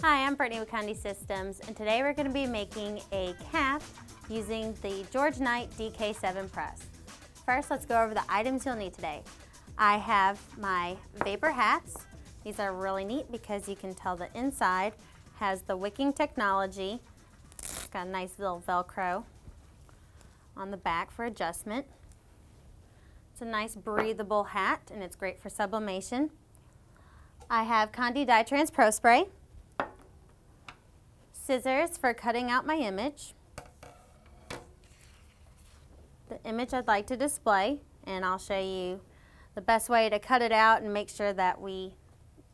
Hi, I'm Brittany with Conde Systems, and today we're going to be making a cap using the George Knight DK7 press. First, let's go over the items you'll need today. I have my vapor hats. These are really neat because you can tell the inside has the wicking technology. It's got a nice little Velcro on the back for adjustment. It's a nice breathable hat and it's great for sublimation. I have Conde Dye Trans ProSpray, scissors for cutting out my image, the image I'd like to display, and I'll show you the best way to cut it out and make sure that we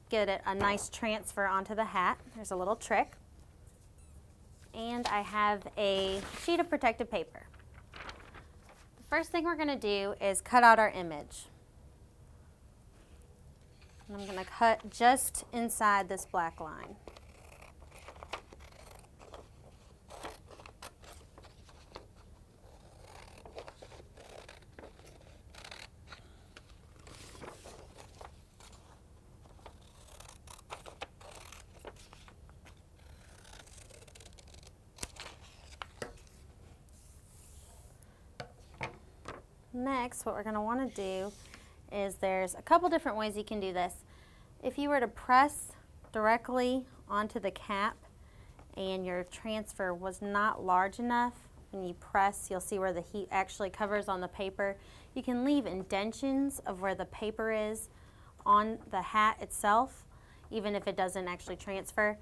get it a nice transfer onto the hat. There's a little trick. And I have a sheet of protective paper. The first thing we're going to do is cut out our image. And I'm going to cut just inside this black line. Next, what we're going to want to do is there's a couple different ways you can do this. If you were to press directly onto the cap and your transfer was not large enough, when you press, you'll see where the heat actually covers on the paper. You can leave indentions of where the paper is on the hat itself, even if it doesn't actually transfer.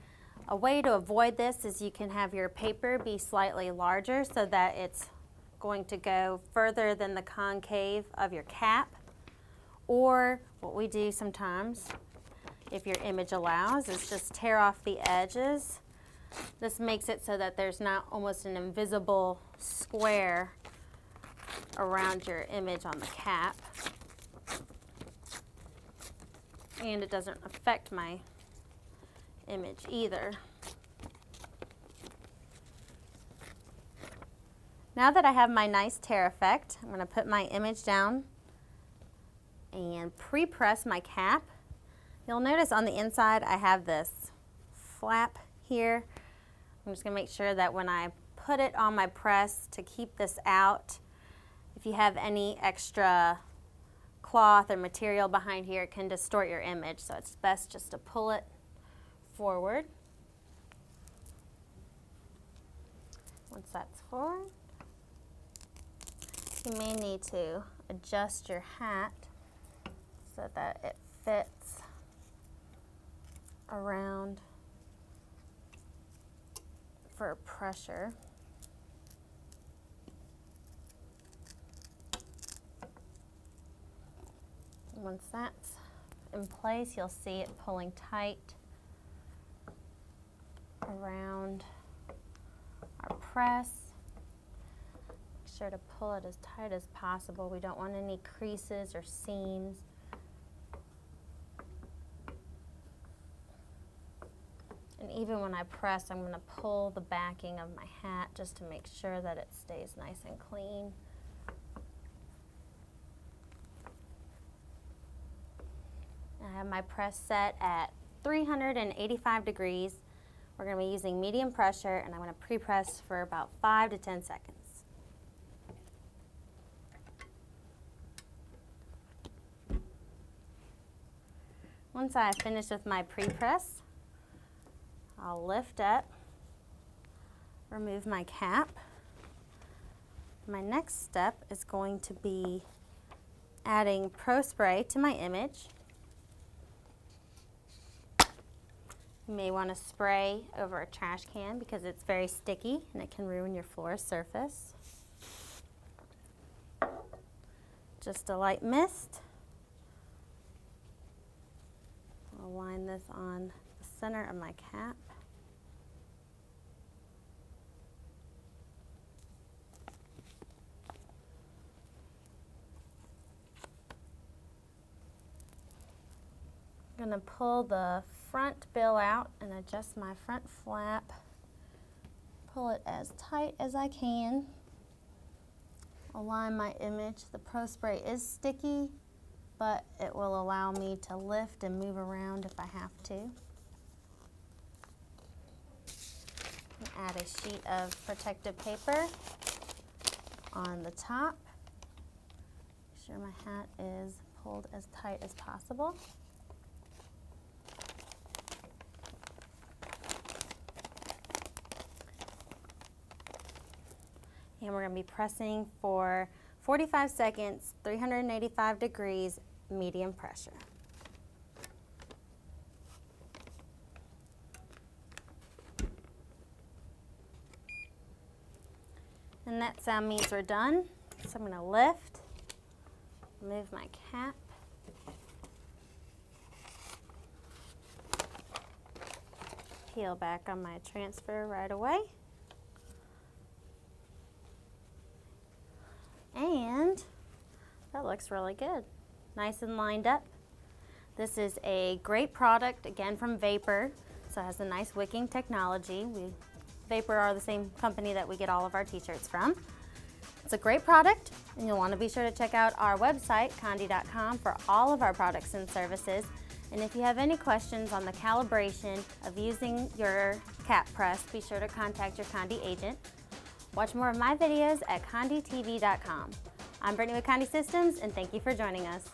A way to avoid this is you can have your paper be slightly larger so that it's going to go further than the concave of your cap. Or what we do sometimes, if your image allows, is just tear off the edges. This makes it so that there's not almost an invisible square around your image on the cap. And it doesn't affect my image either. Now that I have my nice tear effect, I'm going to put my image down and pre-press my cap. You'll notice on the inside I have this flap here. I'm just going to make sure that when I put it on my press to keep this out, if you have any extra cloth or material behind here, it can distort your image, so it's best just to pull it forward. Once that's forward, you may need to adjust your hat so that it fits around for pressure. Once that's in place, you'll see it pulling tight around our press. Make sure to pull it as tight as possible. We don't want any creases or seams. And even when I press, I'm going to pull the backing of my hat just to make sure that it stays nice and clean. I have my press set at 385 degrees. We're going to be using medium pressure, and I'm going to pre-press for about 5 to 10 seconds. Once I finish with my pre-press, I'll lift up, remove my cap. My next step is going to be adding ProSpray to my image. You may want to spray over a trash can because it's very sticky and it can ruin your floor surface. Just a light mist. I'll line this on the center of my cap. I'm going to pull the front bill out and adjust my front flap. Pull it as tight as I can. Align my image. The ProSpray is sticky, but it will allow me to lift and move around if I have to. Add a sheet of protective paper on the top. Make sure my hat is pulled as tight as possible. And we're going to be pressing for 45 seconds, 385 degrees, medium pressure. And that sound means we're done. So I'm going to lift, remove my cap, peel back on my transfer right away. And that looks really good. Nice and lined up. This is a great product, again from Vapor, so it has a nice wicking technology. Vapor are the same company that we get all of our t-shirts from. It's a great product, and you'll want to be sure to check out our website, Conde.com, for all of our products and services. And if you have any questions on the calibration of using your cap press, be sure to contact your Conde agent. Watch more of my videos at CondeTV.com. I'm Brittany with Conde Systems, and thank you for joining us.